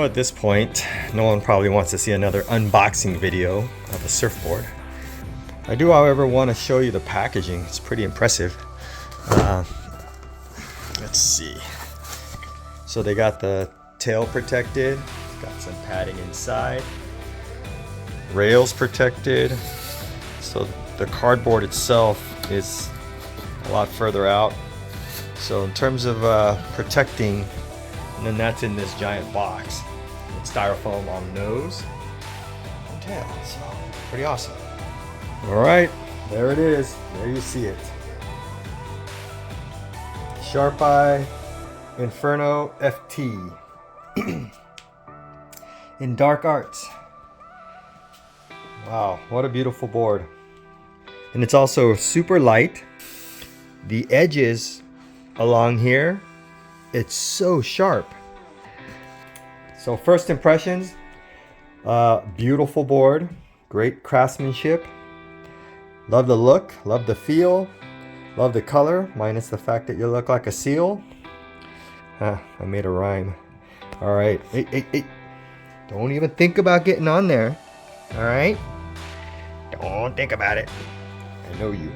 know at this point, no one probably wants to see another unboxing video of a surfboard. I do, however, want to show you the packaging. It's pretty impressive. Let's see. So they got the tail protected, got some padding inside, rails protected. So the cardboard itself is a lot further out. So in terms of protecting, and then that's in this giant box with styrofoam on nose and tail. So pretty awesome. All right, there it is. There you see it. Sharpeye Inferno FT in darkarts. Wow, what a beautiful board. And it's also super light. The edges along here, it's so sharp. So first impressions, beautiful board, great craftsmanship. Love the look, love the feel, love the color, minus the fact that you look like a seal. I made a rhyme. All right, hey. Don't even think about getting on there. All right? Don't think about it. I know you.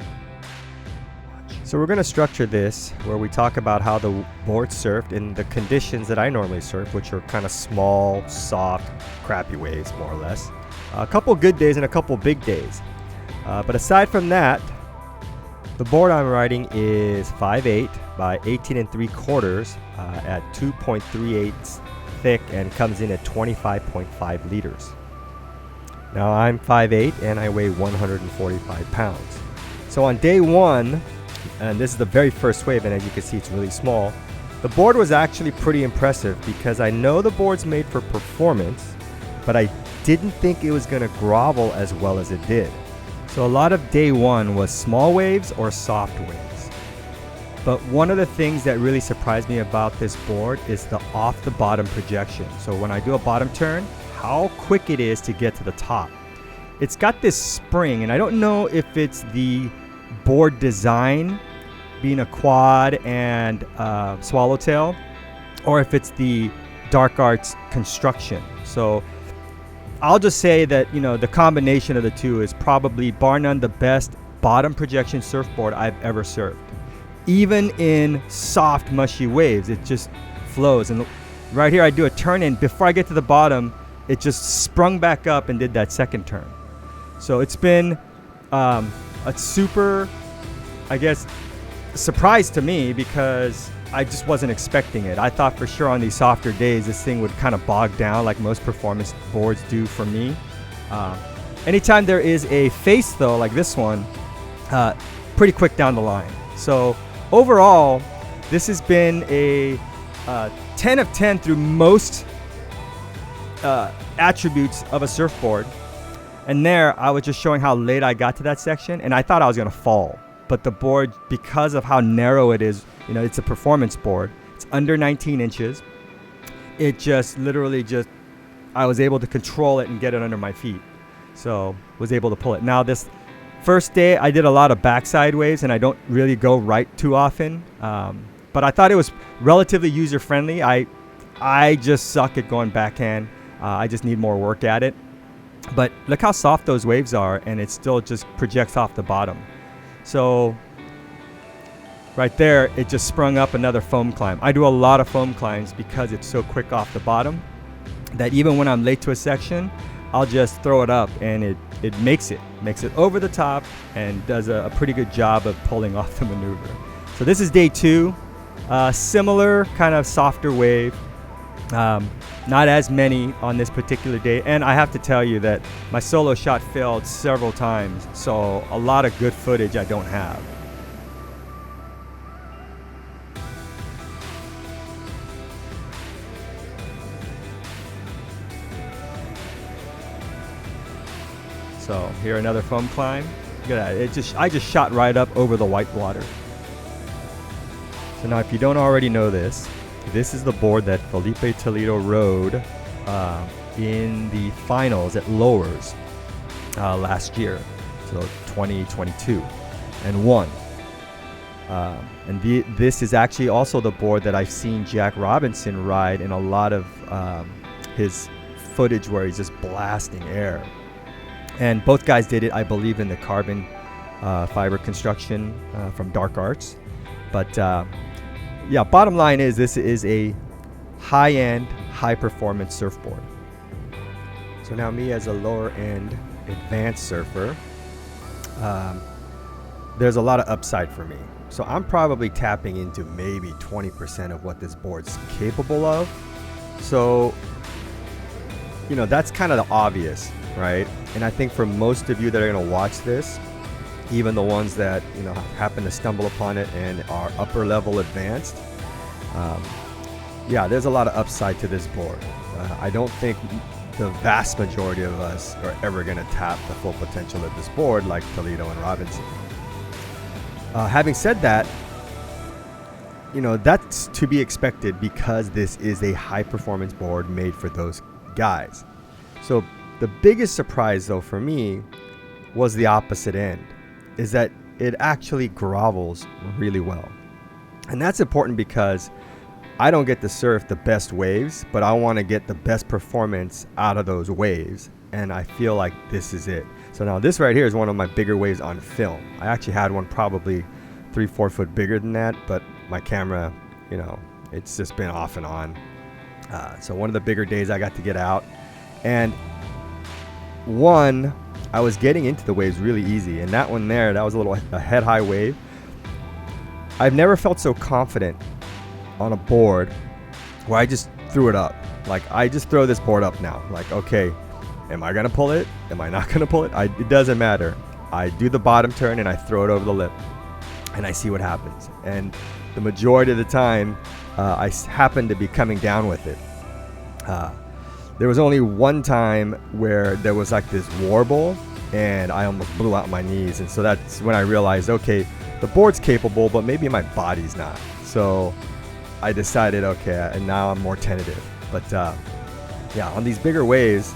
So we're going to structure this where we talk about how the board surfed in the conditions that I normally surf, which are kind of small, soft, crappy waves, more or less. A couple good days and a couple big days. But aside from that, the board I'm riding is 5'8" by 18 3/4 at 2.38 thick and comes in at 25.5 liters. Now I'm 5'8" and I weigh 145 pounds. So on day one, and this is the very first wave, and as you can see it's really small, the board was actually pretty impressive because I know the board's made for performance, but I didn't think it was going to grovel as well as it did. So a lot of day one was small waves or soft waves. But one of the things that really surprised me about this board is the off the bottom projection. So when I do a bottom turn, how quick it is to get to the top. It's got this spring, and I don't know if it's the board design being a quad and swallowtail, or if it's the darkarts construction. So I'll just say that, you know, the combination of the two is probably bar none the best bottom projection surfboard I've ever surfed. Even in soft, mushy waves, it just flows. And right here I do a turn in. Before I get to the bottom, it just sprung back up and did that second turn. So it's been a super, I guess, surprise to me because I just wasn't expecting it. I thought for sure on these softer days this thing would kind of bog down like most performance boards do for me. Anytime there is a face though, like this one, pretty quick down the line. So overall, this has been a 10 of 10 through most attributes of a surfboard. And there, I was just showing how late I got to that section, and I thought I was going to fall. But the board, because of how narrow it is, you know, it's a performance board. It's under 19 inches. It just literally just, I was able to control it and get it under my feet. So was able to pull it. Now this first day, I did a lot of backside waves, and I don't really go right too often. But I thought it was relatively user-friendly. I just suck at going backhand. I just need more work at it. But look how soft those waves are, and it still just projects off the bottom. So right there, it just sprung up another foam climb. I do a lot of foam climbs because it's so quick off the bottom that even when I'm late to a section, I'll just throw it up, and it makes it over the top and does a pretty good job of pulling off the maneuver. So this is day two, similar kind of softer wave. Not as many on this particular day, and I have to tell you that my solo shot failed several times, so a lot of good footage I don't have. So here another foam climb. Look at that. I just shot right up over the white water. So now if you don't already know this, this is the board that Felipe Toledo rode in the finals at Lowers last year, so 2022, and won. And this is actually also the board that I've seen Jack Robinson ride in a lot of his footage where he's just blasting air. And both guys did it, I believe, in the carbon fiber construction from Darkarts. But yeah, bottom line is this is a high-end, high-performance surfboard. So now me as a lower-end advanced surfer, there's a lot of upside for me. So I'm probably tapping into maybe 20% of what this board's capable of. So, you know, that's kind of the obvious, right? And I think for most of you that are going to watch this, even the ones that, you know, happen to stumble upon it and are upper level advanced, yeah, there's a lot of upside to this board. I don't think the vast majority of us are ever going to tap the full potential of this board like Toledo and Robinson. Having said that, you know, that's to be expected because this is a high performance board made for those guys. So the biggest surprise though for me was the opposite end, is that it actually grovels really well. And that's important because I don't get to surf the best waves, but I want to get the best performance out of those waves. And I feel like this is it. So now this right here is one of my bigger waves on film. I actually had one probably 3-4 foot bigger than that, but my camera, you know, it's just been off and on. So one of the bigger days I got to get out, and I was getting into the waves really easy, and that one there, that was a head high wave. I've never felt so confident on a board where I just threw it up. Like, I just throw this board up now. Like, okay, am I gonna pull it? Am I not gonna pull it? It doesn't matter. I do the bottom turn and I throw it over the lip and I see what happens. And the majority of the time, I happen to be coming down with it. There was only one time where there was like this warble and I almost blew out my knees. And so that's when I realized, okay, the board's capable, but maybe my body's not. So I decided, okay, and now I'm more tentative. But yeah, on these bigger waves,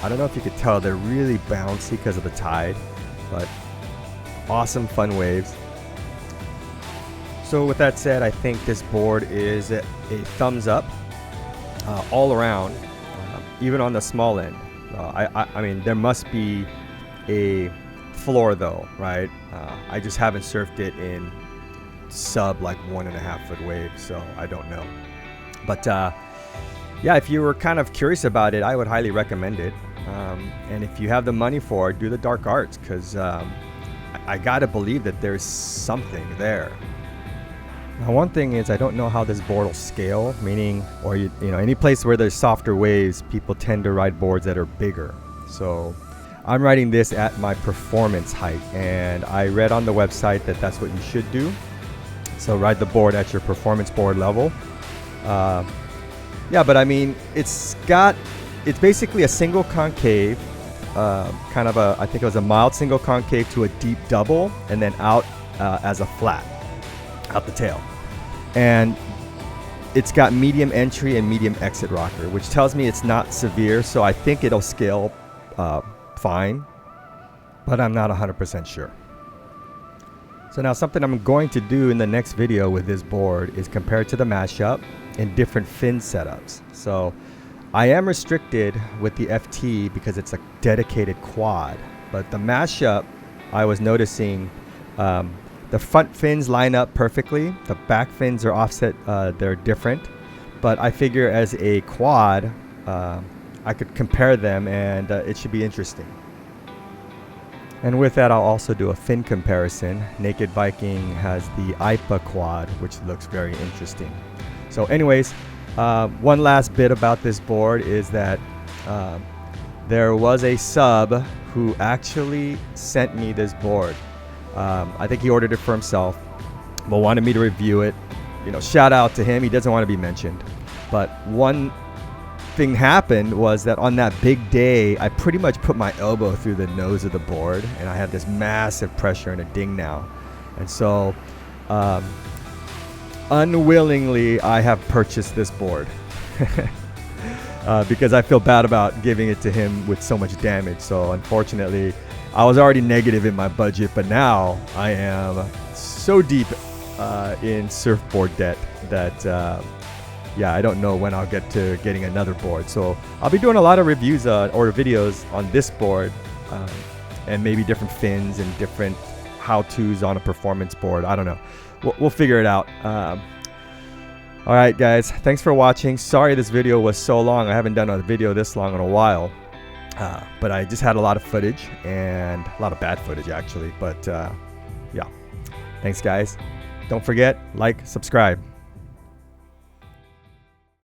I don't know if you could tell, they're really bouncy because of the tide, but awesome, fun waves. So with that said, I think this board is a thumbs up all around, even on the small end. I mean, there must be a floor though, right? I just haven't surfed it in sub like 1.5 foot waves, so I don't know. But yeah, if you were kind of curious about it, I would highly recommend it. And if you have the money for it, do the Darkarts, because I gotta believe that there's something there. Now, one thing is I don't know how this board will scale, meaning, or you know, any place where there's softer waves, people tend to ride boards that are bigger. So I'm riding this at my performance height, and I read on the website that that's what you should do. So ride the board at your performance board level. Yeah, but I mean, it's basically a single concave, kind of I think it was a mild single concave to a deep double, and then out as a flat, out the tail. And it's got medium entry and medium exit rocker, which tells me it's not severe, so I think it'll scale fine, but I'm not 100% sure. So now something I'm going to do in the next video with this board is compare it to the mashup in different fin setups. So I am restricted with the FT because it's a dedicated quad, but the mashup, I was noticing the front fins line up perfectly. The back fins are offset, they're different, but I figure as a quad, I could compare them and it should be interesting. And with that, I'll also do a fin comparison. Naked Viking has the IPA quad, which looks very interesting. So anyways, one last bit about this board is that there was a sub who actually sent me this board. I think he ordered it for himself, but wanted me to review it. You know, shout out to him. He doesn't want to be mentioned. But one thing happened was that on that big day, I pretty much put my elbow through the nose of the board, and I had this massive pressure and a ding now. And so unwillingly, I have purchased this board because I feel bad about giving it to him with so much damage. So unfortunately, I was already negative in my budget, but now I am so deep in surfboard debt that yeah, I don't know when I'll get to getting another board. So I'll be doing a lot of reviews or videos on this board, and maybe different fins and different how-tos on a performance board. I don't know. We'll figure it out. All right, guys, thanks for watching. Sorry this video was so long. I haven't done a video this long in a while, but I just had a lot of footage, and a lot of bad footage actually. But yeah, thanks guys. Don't forget, like, subscribe.